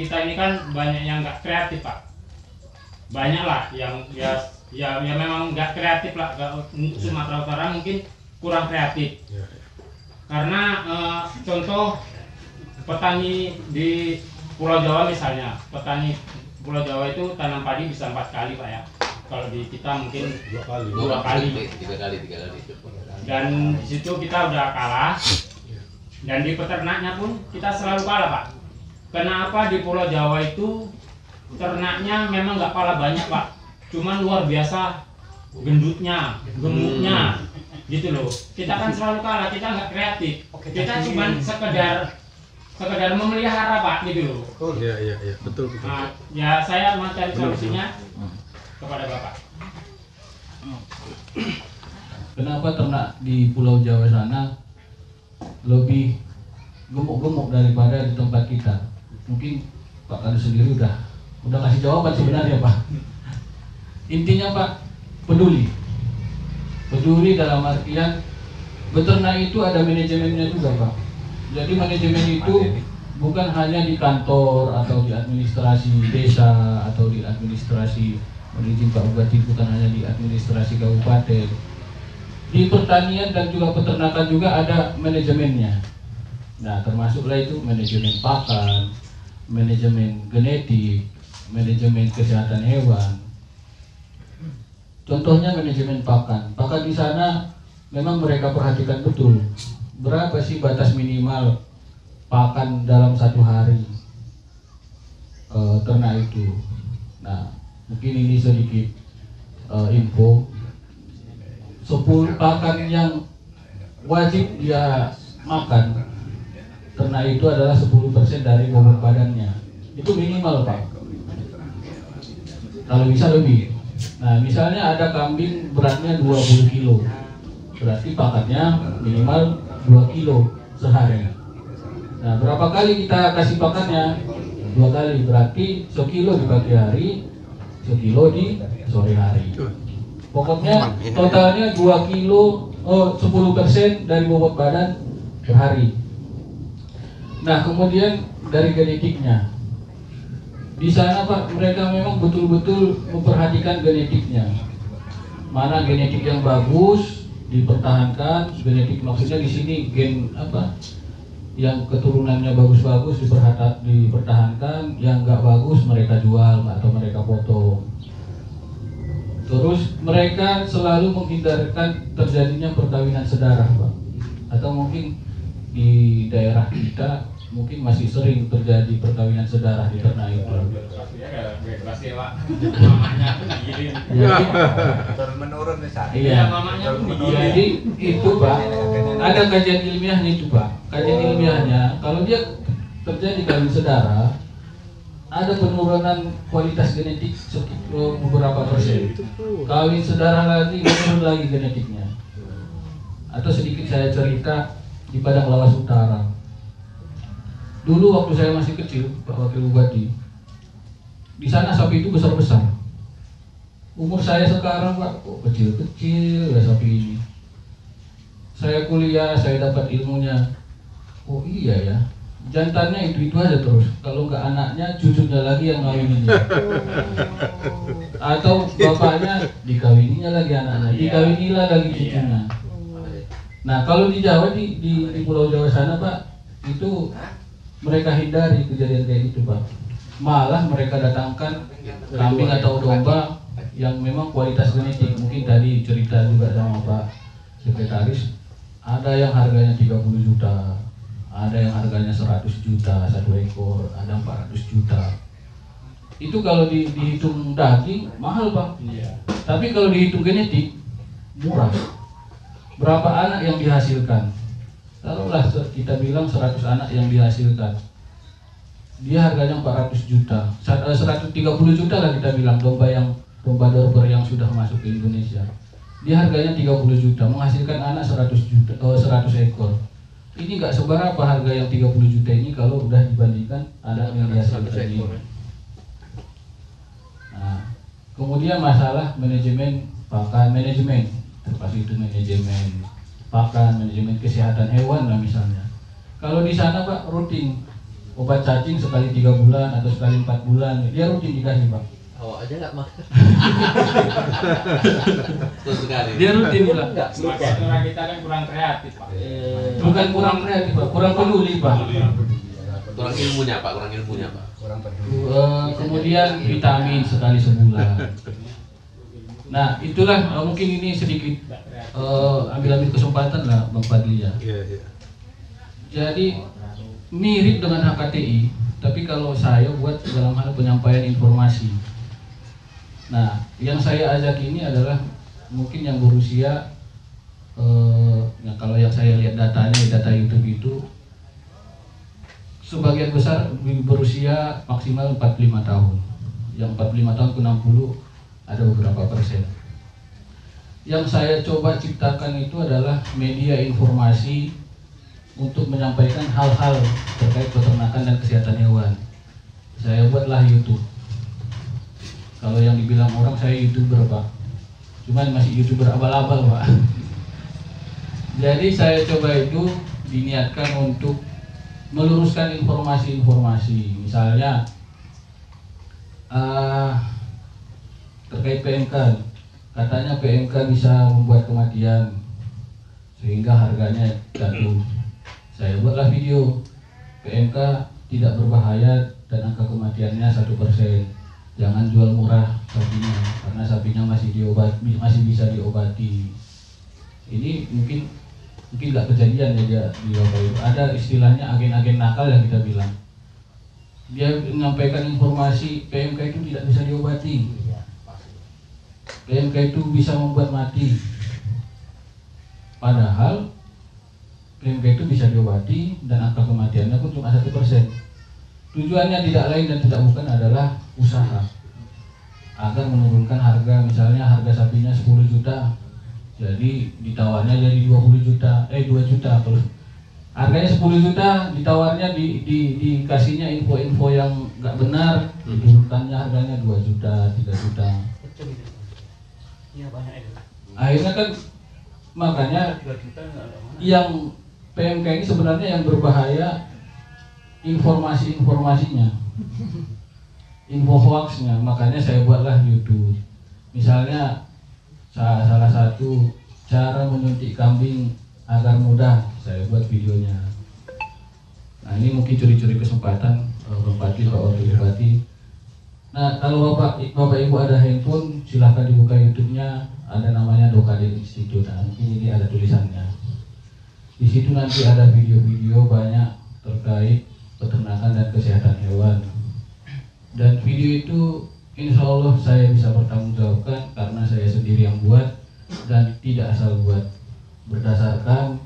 kita ini kan banyak yang nggak kreatif Pak. Banyak lah yang ya memang nggak kreatif lah. Untuk Sumatera Utara mungkin kurang kreatif. Karena contoh petani di Pulau Jawa misalnya, petani Pulau Jawa itu tanam padi bisa 4 kali Pak ya. Kalau di kita mungkin 2 kali, 3 kali. Dan di situ kita udah kalah. Dan di peternaknya pun kita selalu kalah Pak. Kenapa di Pulau Jawa itu ternaknya memang nggak kalah banyak Pak, cuman luar biasa gendutnya, gemuknya, gitu loh. Kita kan selalu kalah, kita nggak kreatif. Kita cuma sekedar memelihara Pak, gitu loh. Iya, betul. Nah, ya saya mencari solusinya kepada Bapak. Kenapa ternak di Pulau Jawa sana lebih gemuk-gemuk daripada di tempat kita? Mungkin Pak Kadus sendiri udah kasih jawaban sebenarnya Pak. Intinya Pak, peduli dalam artian beternak itu ada manajemennya juga Pak. Jadi manajemen itu bukan hanya di kantor atau di administrasi desa atau di administrasi izin Pak Bupati, bukan hanya di administrasi kabupaten. Di pertanian dan juga peternakan juga ada manajemennya. Nah, termasuklah itu manajemen pakan, manajemen genetik, manajemen kesehatan hewan. Contohnya manajemen pakan. Pakan di sana memang mereka perhatikan betul. Berapa sih batas minimal pakan dalam 1 hari ternak itu. Nah, mungkin ini sedikit info. 10 pakan yang wajib dia makan ternak itu adalah 10% dari bobot badannya. Itu minimal Pak. Kalau bisa lebih. Nah, misalnya ada kambing beratnya 20 kilo, berarti pakannya minimal 2 kilo sehari. Nah, berapa kali kita kasih pakannya? 2 kali, berarti 1 kilo di pagi hari, 1 kilo di sore hari. Pokoknya totalnya 2 kilo, 10% dari bobot badan per hari. Nah, kemudian dari genetiknya. Di sana Pak, mereka memang betul-betul memperhatikan genetiknya. Mana genetik yang bagus dipertahankan, genetik maksudnya di sini gen apa? Yang keturunannya bagus-bagus dipertahankan, yang nggak bagus mereka jual atau mereka potong. Terus mereka selalu menghindarkan terjadinya perkawinan sedarah Pak. Atau mungkin di daerah kita mungkin masih sering terjadi perkawinan sedarah di ternak itu. Bebas ya Pak. Mamanya pun digiling. Turun menurun nih saat. Iya. Mamanya pun digiling. Jadi itu Pak, ada kajian ilmiahnya itu Pak. Kajian ilmiahnya kalau dia terjadi kawin sedarah, ada penurunan kualitas genetik sekitar beberapa persen. Kawin sedarah lagi menurun lagi genetiknya. Atau sedikit saya cerita di Padang Lawas Utara. Dulu waktu saya masih kecil, Pak Wakil Bupati, di sana sapi itu besar-besar. Umur saya sekarang Pak, kok kecil-kecil ya sapi ini. Saya kuliah, saya dapat ilmunya. Oh iya ya, jantannya itu aja terus. Kalau nggak anaknya, cucunya lagi yang ngawinin dia. Atau bapaknya dikawininya lagi anaknya, dikawinilah lagi cucunya. Nah, kalau di Jawa di Pulau Jawa sana Pak, itu mereka hindari kejadian kayak gitu Pak. Malah mereka datangkan kambing atau domba yang memang kualitas genetik. Mungkin tadi cerita juga sama Pak Sekretaris, ada yang harganya 30 juta, ada yang harganya 100 juta satu ekor, ada 400 juta. Itu kalau dihitung daging mahal Pak. Tapi kalau dihitung genetik murah. Berapa anak yang dihasilkan? Taruhlah kita bilang 100 anak yang dihasilkan, dia harganya 400 juta, 130 juta lah kita bilang domba Dorper yang sudah masuk ke Indonesia. Dia harganya 30 juta, menghasilkan anak 100 ekor. Ini nggak seberapa harga yang 30 juta ini kalau udah dibandingkan anak yang dihasilkan ini. Nah, kemudian masalah manajemen pakan, terpasti itu manajemen pakan, manajemen kesehatan hewan lah misalnya. Kalau di sana Pak rutin obat cacing sekali 3 bulan atau sekali 4 bulan, dia rutin dikasih Pak. Awak aja nggak makan. Terus sekali. Dia rutin Pak. Makanya orang kita kan kurang kreatif Pak. Bukan kurang kreatif Pak, kurang peduli Pak. Kurang ilmunya Pak, kurang ilmunya Pak. Kurang peduli. Kemudian vitamin sekali sebulan. Nah itulah mungkin ini sedikit ambil kesempatan lah Bang Fadli ya. Jadi mirip dengan HKTI, tapi kalau saya buat dalam hal penyampaian informasi. Nah, yang saya ajak ini adalah mungkin yang berusia, kalau yang saya lihat datanya, data YouTube itu sebagian besar berusia maksimal 45 tahun. Yang 45 tahun ke 60 ada beberapa persen. Yang saya coba ciptakan itu adalah media informasi untuk menyampaikan hal-hal terkait peternakan dan kesehatan hewan. Saya buatlah YouTube. Kalau yang dibilang orang saya YouTuber Pak, cuman masih YouTuber abal-abal Pak. Jadi saya coba itu diniatkan untuk meluruskan informasi-informasi, misalnya terkait PMK, katanya PMK bisa membuat kematian sehingga harganya jatuh. Saya buatlah video, PMK tidak berbahaya dan angka kematiannya 1%. Jangan jual murah sapinya karena sapinya masih bisa diobati. Ini mungkin nggak kejadian ya di Bapak Ibu. Ada istilahnya agen-agen nakal yang kita bilang. Dia menyampaikan informasi PMK itu tidak bisa diobati. PMK itu bisa membuat mati. Padahal PMK itu bisa diobati dan angka kematiannya pun cuma 1%. Tujuannya tidak lain dan tidak bukan adalah usaha agar menurunkan harga, misalnya harga sapinya 10 juta jadi ditawarnya jadi 2 juta. Kalau harganya 10 juta ditawarnya dikasihnya info-info yang nggak benar, diturunkannya harganya 2 juta, 3 juta. Akhirnya kan makanya yang PMK ini sebenarnya yang berbahaya informasinya, info hoaxnya. Makanya saya buatlah YouTube. Misalnya salah satu cara menyuntik kambing agar mudah, saya buat videonya. Nah ini mungkin curi-curi kesempatan Bang Fadli, Pak Wakil Bupati. Nah kalau Bapak Ibu ada handphone, silahkan dibuka YouTube-nya, ada namanya Dokade Institute. Nah mungkin ini ada tulisannya. Di situ nanti ada video-video banyak terkait peternakan dan kesehatan hewan. Dan video itu insya Allah saya bisa bertanggungjawabkan karena saya sendiri yang buat dan tidak asal buat, berdasarkan